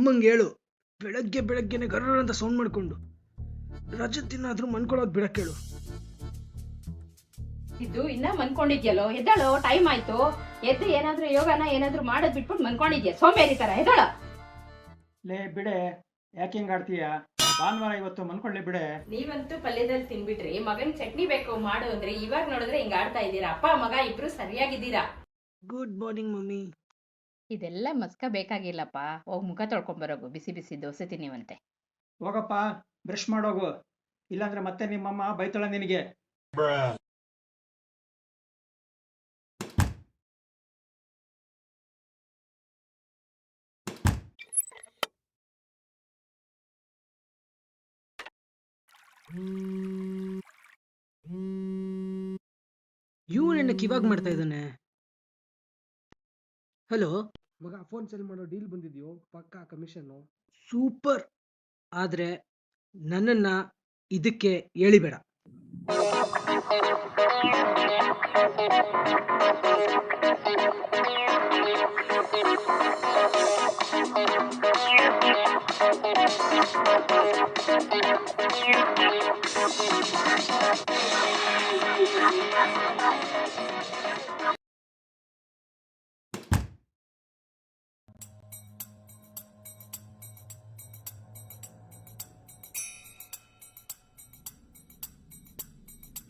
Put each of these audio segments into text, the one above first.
ಅಮ್ಮಂಗೆ ಹೇಳು, ಬೆಳಗ್ಗೆ ಬೆಳಗ್ಗೆನೆ ಗರ್ರ ಅಂತ ಸೌಂಡ್ ಮಾಡ್ಕೊಂಡು ರಜತ್ತಿನಾದ್ರೂ ಮನ್ಕೊಳೋದ್ ಬಿಡಕ್ ಹೇಳು. ಇದು ಇನ್ನ ಮನ್ಕೊಂಡಿದ್ಯಲ್ಲೋ, ಎದ್ದಳೋ, ಟೈಮ್ ಆಯ್ತು. ಎದ್ದು ಏನಾದ್ರೂ ಯೋಗನ ಏನಾದ್ರೂ ಮಾಡೋದ್ ಬಿಟ್ಬಿಟ್ಟು ಮನ್ಕೊಂಡಿದ್ಯಾ ಸೋಂಬೇರಿ ತರ. ಎದ್ದಳ. ಲೇ ಬಿಡೆ, ಯಾಕೆ ಹಿಂಗ್ ಆಡ್ತೀಯ? ಭಾನುವಾರ ಇವತ್ತು ಮನ್ಕೊಳ್ಳಿ ಬಿಡೆ. ನೀವಂತೂ ಪಲ್ಯದಲ್ಲಿ ತಿನ್ಬಿಟ್ರಿ, ಮಗನ್ ಚಟ್ನಿ ಬೇಕು ಮಾಡು ಅಂದ್ರೆ ಇವಾಗ ನೋಡಿದ್ರೆ ಹಿಂಗ ಆಡ್ತಾ ಇದ್ದೀರಾ. ಅಪ್ಪ ಮಗ ಇಬ್ರು ಸರಿಯಾಗಿದ್ದೀರಾ. Good morning mummy. ಇದೆಲ್ಲ ಮಸ್ಕ ಬೇಕಾಗಿಲ್ಲಪ್ಪ. ಹೋಗ್ ಮುಖ ತೊಳ್ಕೊಂಬರೋಗು, ಬಿಸಿ ಬಿಸಿ ದೋಸೆ ತಿನ್ನಿವಂತೆ. ಹೋಗಪ್ಪ, ಬ್ರಷ್ ಮಾಡೋಗು, ಇಲ್ಲಾಂದ್ರೆ ಮತ್ತೆ ನಿಮ್ಮಮ್ಮ ಬೈತಾಳ ನಿನಗೆ. ಇವನೆನ್ನಕ್ಕೆ ಇವಾಗ ಮಾಡ್ತಾ ಇದ್ದಾನೆ? ಹಲೋ ಮಗ, ಫೋನ್ ಸೆಲ್ ಮಾಡೋ ಡೀಲ್ ಬಂದಿದ್ಯೋ? ಪಕ್ಕಾ ಕಮಿಷನ್. ಸೂಪರ್. ಆದ್ರೆ ನನ್ನನ್ನ ಇದಕ್ಕೆ ಹೇಳಿಬೇಡ.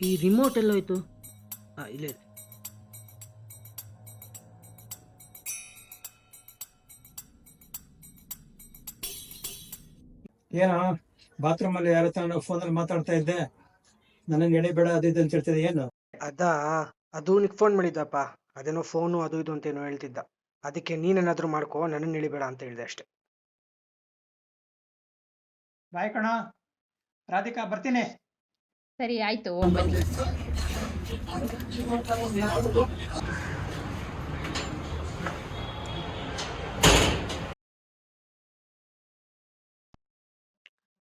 ಈ ರಿಮೋಟ್ ಎಲ್ಲೋಯ್ತು? ಇಲ್ಲೇ ಇದೆ. ಏನೋ ಬಾತ್ರೂಮ್ ಅಲ್ಲಿ ಯಾರ ಹತ್ರ ಫೋನಲ್ಲಿ ಮಾತಾಡ್ತಾ ಇದ್ದೆ, ನನಗೆ ಎಳಿಬೇಡ ಅದು ಇದು ಅಂತ ಹೇಳ್ತಿದ್ದೆ. ಏನು ಅದು ನಿಕ್ ಫೋನ್ ಮಾಡಿದ್ದಪ್ಪ. ಅದೇನೋ ಫೋನು ಅದು ಇದು ಅಂತ ಏನೋ ಹೇಳ್ತಿದ್ದ. ಅದಕ್ಕೆ ನೀನೇನಾದ್ರೂ ಮಾಡ್ಕೋ, ನನ್ನನ್ನು ಎಳಿಬೇಡ ಅಂತ ಹೇಳಿದೆ ಅಷ್ಟೇ. ಬಾಯ್ ಕಣ ರಾಧಿಕಾ, ಬರ್ತೀನಿ. ಸರಿ ಆಯ್ತು, ಹೋಗ್ ಬನ್ನಿ.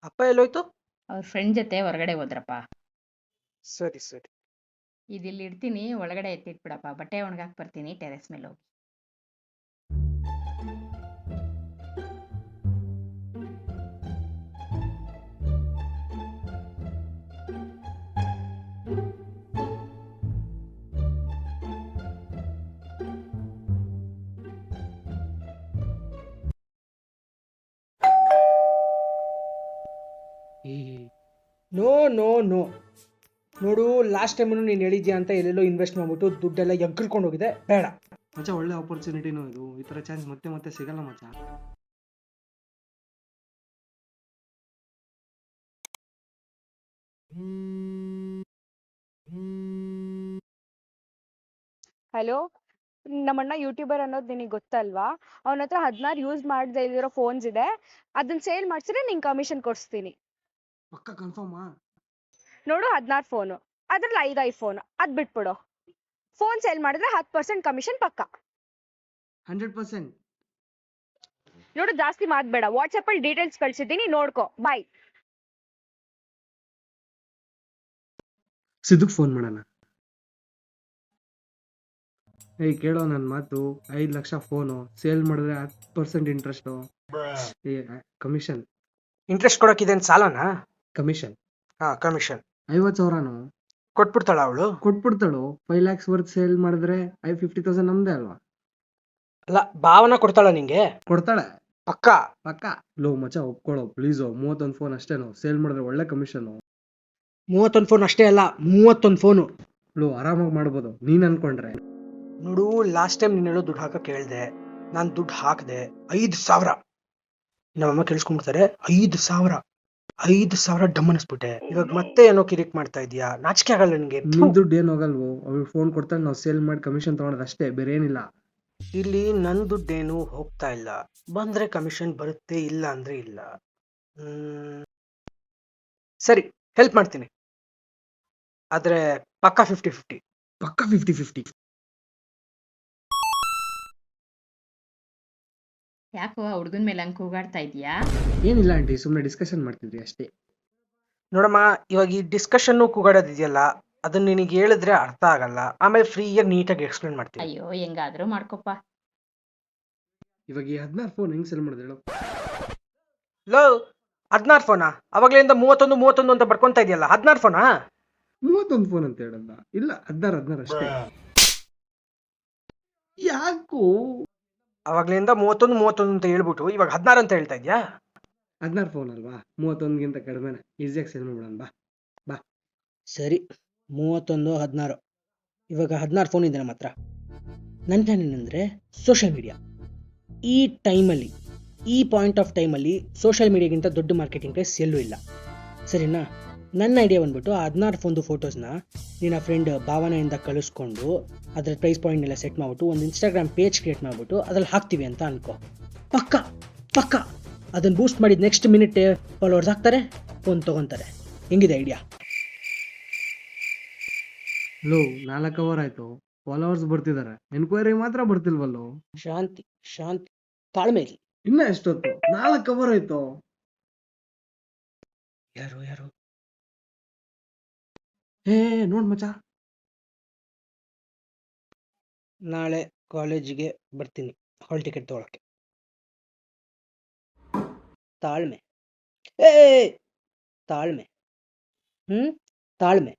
ಅಪ್ಪ ಎಲ್ಲೋಯ್ತು? ಅವ್ರ ಫ್ರೆಂಡ್ ಜೊತೆ ಹೊರಗಡೆ ಹೋದ್ರಪ್ಪ. ಸರಿ ಸರಿ. ಇದಿಲ್ಲಿ ಇಡ್ತೀನಿ, ಒಳಗಡೆ ಎತ್ತಿಟ್ಬಿಡಪ್ಪ. ಬಟ್ಟೆ ಒಣಗಾಕ್ ಬರ್ತೀನಿ, ಟೆರೆಸ್ ಮೇಲೆ ಹೋಗಿ. ನೋ ನೋ ನೋ, ನೋಡು, ಲಾಸ್ಟ್ ಟೈಮ್ ನೀನು ಹೇಳಿದ್ಯಾ ಅಂತ ಎಲ್ಲೆಲ್ಲೋ ಇನ್ವೆಸ್ಟ್ ಮಾಡ್ಬಿಟ್ಟು ದುಡ್ಡೆಲ್ಲ ಎಗ್ಗಿಳ್ಕೊಂಡು ಹೋಗಿದೆ. ಬೇಡ ಮಚ್ಚ, ಒಳ್ಳೆ ಆಪರ್ಚುನಿಟಿನೂ ಇದು. ಈ ತರ ಚಾನ್ಸ್ ಮತ್ತೆ ಮತ್ತೆ ಸಿಗಲ್ಲ ಮಚ್ಚ. ಹಲೋ, ನಮ್ಮಣ್ಣ ಯೂಟ್ಯೂಬರ್ ಅನ್ನೋದು ನಿನಗೆ ಗೊತ್ತಲ್ವಾ? ಅವನ ಹತ್ರ 16 ಯೂಸ್ ಮಾಡದೇ ಇರೋ ಫೋನ್ಸ್ ಇದೆ. ಅದನ್ನ ಸೇಲ್ ಮಾಡಿಸಿದ್ರೆ ನಿಂಗೆ ಕಮಿಷನ್ ಕೊಡಿಸ್ತೀನಿ. ಪಕ್ಕ ಕನ್ಫರ್ಮಾ? ನೋಡು, 16 ಫೋನು, ಅದ್ರಲ್ಲಿ 5 ಐಫೋನ್. ಅದ್ ಬಿಟ್ಬಿಡು. ಫೋನ್ ಸೇಲ್ ಮಾಡಿದ್ರೆ 10% ಕಮಿಷನ್ ಪಕ್ಕ. 100%. ನೋಡು, ಜಾಸ್ತಿ ಮಾತ್ಬೇಡ. ವಾಟ್ಸಪ್ ಅಲ್ಲಿ ಡೀಟೇಲ್ಸ್ ಕಳ್ಸಿದ್ದೀನಿ, ನೋಡ್ಕೋ. ಬಾಯ್. ಸಿದ್ದುಕ್ ಫೋನ್ ಮಾಡೋಣ. ಏಯ್, ಕೇಳೋ ನನ್ನ ಮಾತು. 5 ಲಕ್ಷ ಫೋನು ಸೇಲ್ ಮಾಡಿದ್ರೆ 10% ಇಂಟ್ರೆಸ್ಟು, ಕಮಿಷನ್. ಇಂಟ್ರೆಸ್ಟ್ ಕೊಡೋಕಿದೇನು ಸಾಲನಾ? ಕಮಿಷನ್ ಕಮಿಷನ್ 50,000 ಕೊಟ್ಬಿಡ್ತಾಳ ಅವಳು? ಕೊಟ್ಬಿಡ್ತಾಳು. 5 lakhs ವರ್ತ್ ಸೇಲ್ ಮಾಡಿದ್ರೆ 50,000 ನಮ್ದೇ ಅಲ್ವಾ? ಅಲ್ಲ, ಭಾವನ ಕೊಡ್ತಾಳ ನಿಂಗೆ? ಕೊಡ್ತಾಳೆ ಪಕ್ಕ? ಪಕ್ಕ. ಲೋ ಮಚ್ಚ, ಒಪ್ಕೊಳ್ಳೋ ಪ್ಲೀಸು. 31 ಫೋನ್ ಅಷ್ಟೇನು, ಸೇಲ್ ಮಾಡಿದ್ರೆ ಒಳ್ಳೆ ಕಮಿಷನ್. 31 ಫೋನ್ ಅಷ್ಟೇ ಅಲ್ಲ, 31 ಫೋನು. ಲೋ, ಆರಾಮಾಗಿ ಮಾಡ್ಬೋದು ನೀನ್ ಅನ್ಕೊಂಡ್ರೆ. ನೋಡು, ಲಾಸ್ಟ್ ಟೈಮ್ ನೀನು ಹೇಳೋ ದುಡ್ಡು ಹಾಕಕ್ಕೆ ಹೇಳ್ದೆ, ನಾನು ದುಡ್ಡು ಹಾಕಿದೆ 5,000. ನಮ್ಮಮ್ಮ ಕೇಳಿಸ್ಕೊಂಡ್ಬಿಡ್ತಾರೆ. 5,000 ಡಮ್ ಅನಿಸ್ಬಿಟ್ಟೆ. ಇವಾಗ ಮತ್ತೆ ಏನೋ ಕಿರಿಕ್ ಮಾಡ್ತಾ ಇದೀಯಾ? ನಾಚಿಕೆ ಆಗಲ್ಲ ನಿನ್ಗೆ? ನಿನ್ ದುಡ್ಡು ಏನ್ ಹೋಗಲ್ವೋ, ಅವ್ಳು ಫೋನ್ ಕೊಡ್ತಾಳೆ, ನಾವು ಸೇಲ್ ಮಾಡಿ ಕಮಿಷನ್ ತಗೊಳೋದು ಅಷ್ಟೇ, ಬೇರೆ ಏನಿಲ್ಲ. ಇಲ್ಲಿ ನನ್ ದುಡ್ಡೇನು ಹೋಗ್ತಾ ಇಲ್ಲ. ಬಂದ್ರೆ ಕಮಿಷನ್ ಬರುತ್ತೆ, ಇಲ್ಲ ಅಂದ್ರೆ ಇಲ್ಲ. ಸರಿ, ಹೆಲ್ಪ್ ಮಾಡ್ತೀನಿ. ಆದ್ರೆ ಪಕ್ಕ 50-50. ಪಕ್ಕ 50-50. ಯಾಕೋ ಹುಡುಗನ ಮೇಲೆ ಹಂಗೆ ಕೂಗಾಡ್ತಾ ಇದೀಯಾ? ಏನಿಲ್ಲ ಆಂಟಿ, ಸುಮ್ಮನೆ ಡಿಸ್ಕಷನ್ ಮಾಡ್ತಿದ್ವಿ ಅಷ್ಟೇ. ನೋಡಮ್ಮ, ಇವಾಗ ಈ ಡಿಸ್ಕಷನ್ ಕೂಗಾಡೋದಿದೆಯಲ್ಲ, ಅದನ್ನ ನಿನಗೆ ಹೇಳಿದ್ರೆ ಅರ್ಥ ಆಗಲ್ಲ. ಆಮೇಲೆ ಫ್ರೀಯಾಗಿ ನೀಟಾಗಿ ಎಕ್ಸ್ಪ್ಲೇನ್ ಮಾಡ್ತೀನಿ. ಅಯ್ಯೋ, ಹೆಂಗಾದ್ರೂ ಮಾಡ್ಕೊಪ್ಪ. ಇವಾಗ ಈ 16 ಫೋನ್ ಹೆಂಗ್ ಸೆಲ್ ಮಾಡಿದೆ ಹೇಳು? ಲೋ 16 ಫೋನಾ? ಅವಾಗ್ಲಿಂದ 31 ಅಂತ ಬರ್ಕೊಂತ ಇದೆಯಲ್ಲ, 16 ಫೋನಾ? 31 ಫೋನ್ ಅಂತ ಹೇಳಲ್ಲ, ಇಲ್ಲ 16 ಅಷ್ಟೇ. ಯಾಕೋ ಅವಾಗ್ಲಿಂದ 31 ಅಂತ ಹೇಳ್ಬಿಟ್ಟು ಇವಾಗ 16 ಅಂತ ಹೇಳ್ತಾ ಇದ್ಯಾ? 16 ಫೋನ್ ಅಲ್ವಾ, 31ಗಿಂತ ಕಡಿಮೆನೆ, ಈಸಿಯಾಗಿ ಸೇಲ್ ಮಾಡ್ಬಿಡೋಣ ಬಾ. ಸರಿ, 31, 16. ಇವಾಗ 16 ಫೋನ್ ಇದೆ ನಮ್ಮ ಹತ್ರ. ನನ್ನ ಪ್ಲಾನ್ ಏನಂದರೆ ಸೋಷಿಯಲ್ ಮೀಡಿಯಾ. ಈ ಟೈಮಲ್ಲಿ, ಈ ಪಾಯಿಂಟ್ ಆಫ್ ಟೈಮಲ್ಲಿ ಸೋಷಿಯಲ್ ಮೀಡಿಯಾಗಿಂತ ದೊಡ್ಡ ಮಾರ್ಕೆಟಿಂಗ್ ಪ್ಲೇಸ್ ಎಲ್ಲೂ ಇಲ್ಲ, ಸರಿನಾ? ನನ್ನ ಐಡಿಯಾ ಬಂದ್ಬಿಟ್ಟು 16 ಫೋನ್ದು ಫೋಟೋಸ್ನ ನಿನ್ನ ಫ್ರೆಂಡ್ ಭಾವನೆಯಿಂದ ಕಳಿಸ್ಕೊಂಡು ಅದ್ರ ಪ್ರೈಸ್ ಪಾಯಿಂಟ್ನೆಲ್ಲ ಸೆಟ್ ಮಾಡಿಬಿಟ್ಟು ಒಂದು ಇನ್ಸ್ಟಾಗ್ರಾಮ್ ಪೇಜ್ ಕ್ರಿಯೇಟ್ ಮಾಡಿಬಿಟ್ಟು ಅದ್ರಲ್ಲಿ ಹಾಕ್ತೀವಿ ಅಂತ ಅನ್ಕೋ. ಪಕ್ಕ ಅದನ್ನು ಬೂಸ್ಟ್ ಮಾಡಿದ ನೆಕ್ಸ್ಟ್ ಮಿನಿಟ್ ಫಾಲೋವರ್ಸ್ ಆಗ್ತಾರೆ, ಫೋನ್ ತೊಗೊತಾರೆ. ಹೆಂಗಿದೆ ಐಡಿಯಾ? ಲೋ 4 ಅವರ್ ಆಯ್ತು, ಫಾಲೋವರ್ಸ್ ಬರ್ತಿದ್ದಾರೆ, ಎನ್ಕ್ವೈರಿ ಮಾತ್ರ ಬರ್ತಿಲ್ವಲ್ಲೋ. ಶಾಂತಿ, ತಾಳ್ಮೆ ಇರಲಿ. ಇನ್ನ ಎಷ್ಟೊತ್ತು? 4 ಅವರ್ ಆಯ್ತು. ಯಾರು ನೋಡ್ ಮಚ್ಚ, ನಾಳೆ ಕಾಲೇಜಿಗೆ ಬರ್ತೀನಿ ಹಾಲ್ ಟಿಕೆಟ್ ತೊಗೊಳಕ್ಕೆ. ತಾಳ್ಮೆ, ತಾಳ್ಮೆ, ತಾಳ್ಮೆ.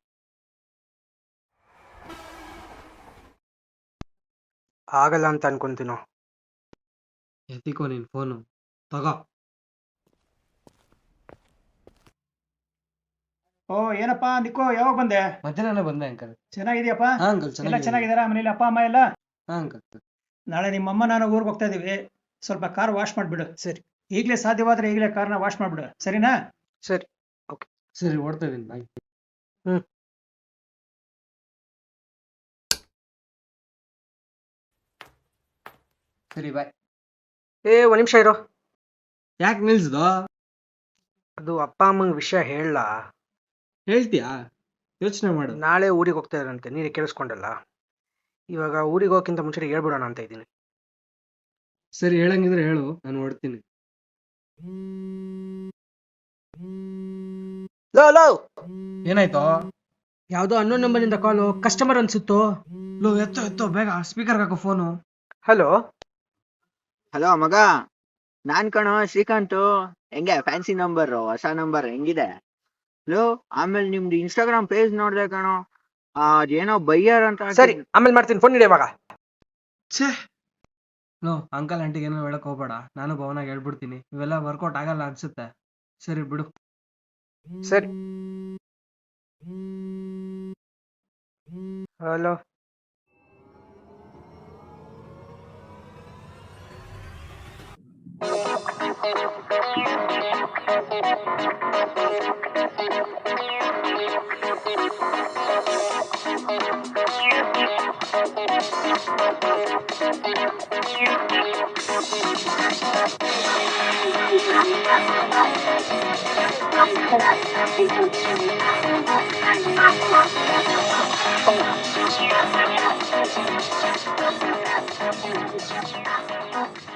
ಆಗಲ್ಲ ಅಂತ ಅನ್ಕೊಂತೀನೋ. ಎತ್ತಿಕೋ ನೀನ್ ಫೋನು, ತಗೋ. ಓ ಏನಪ್ಪ ನಿಕ್ಕೋ, ಯಾವಾಗ ಬಂದೆ? ಮಧ್ಯಾಹ್ನ ಬಂದೆ ಅಂಕಲ್. ಚೆನ್ನಾಗಿದ್ಯಪ್ಪ? ಅಂಕಲ್ ಎಲ್ಲ ಚೆನ್ನಾಗಿದಾರ ಮನೇಲಿ ಅಪ್ಪ ಅಮ್ಮ ಎಲ್ಲ? ಅಂಕಲ್. ನಾಳೆ ನಿಮ್ಮಮ್ಮ ನಾನು ಊರಿಗೆ ಹೋಗ್ತಾ ಇದೀವಿ, ಸ್ವಲ್ಪ ಕಾರ್ ವಾಶ್ ಮಾಡ್ಬಿಡು. ಸರಿ. ಈಗಲೇ ಸಾಧ್ಯವಾದ್ರೆ ಈಗಲೇ ಕಾರ್ನ ವಾಶ್ ಮಾಡ್ಬಿಡು, ಸರಿನಾ? ಸರಿ. ಸರಿ, ಓಡ್ತಾ ಇದೀನಿ, ಬಾಯ್. ಸರಿ, ಬಾಯ್. ಒಂದ್ ನಿಮಿಷ ಇರೋ. ಯಾಕೆ ನಿಲ್ಸ್ದೋ? ಅದು ಅಪ್ಪ ಅಮ್ಮಂಗೆ ವಿಷಯ ಹೇಳಲ್ಲ. ಹೇಳ್ತೀಯಾ? ಯೋಚನೆ ಮಾಡು. ನಾಳೆ ಊರಿಗೆ ಹೋಗ್ತಾ ಇದ್ರಂತೆ, ನೀನು ಕೇಳಿಸ್ಕೊಂಡಲ್ಲ. ಇವಾಗ ಊರಿಗೆ ಹೋಗೋಕ್ಕಿಂತ ಮುಂಚೆ ಹೇಳ್ಬಿಡೋಣ ಅಂತ ಇದ್ದೀನಿ. ಸರಿ, ಹೇಳಂಗಿದ್ರೆ ಹೇಳು, ನಾನು ಹೊಡ್ತೀನಿ. ಲೋ ಏನಾಯ್ತೋ? ಯಾವುದೋ ಅನ್ನೋನ್ ನಂಬರಿಂದ ಕಾಲು, ಕಸ್ಟಮರ್ ಅನ್ಸುತ್ತೋ. ಲೋ ಎತ್ತೋ ಬೇಗ, ಸ್ಪೀಕರ್ ಹಾಕೋ ಫೋನು. ಹಲೋ ಮಗ, ನಾನ್ ಕಣೋ ಶ್ರೀಕಾಂತ್. ಹೆಂಗೆ ಫ್ಯಾನ್ಸಿ ನಂಬರ್, ಹೊಸ ನಂಬರ್ ಹೆಂಗಿದೆ? ಲೋ, ಆಮೇಲೆ ನಿಮ್ದು ಇನ್ಸ್ಟಾಗ್ರಾಮ್ ಪೇಜ್ ನೋಡ್ದೆ ಕಣೋ, ಅದೇನೋ ಬೈಯರ್ ಅಂತ ಸರಿ, ಆಮೇಲೆ ಮಾಡ್ತೀನಿ, ಫೋನ್ ಇಡಿ ಇವಾಗ. ಛೇ, ಲೋ ಅಂಕಲ್ ಆಂಟಿಗೆ ಏನೋ ಹೇಳಕ್ ಹೋಗ್ಬೇಡ, ನಾನು ಭವನಾಗ ಹೇಳ್ಬಿಡ್ತೀನಿ. ಇವೆಲ್ಲ ವರ್ಕೌಟ್ ಆಗಲ್ಲ ಅನ್ಸುತ್ತೆ. ಸರಿ ಬಿಡು. ಸರಿ. Hello Thank you.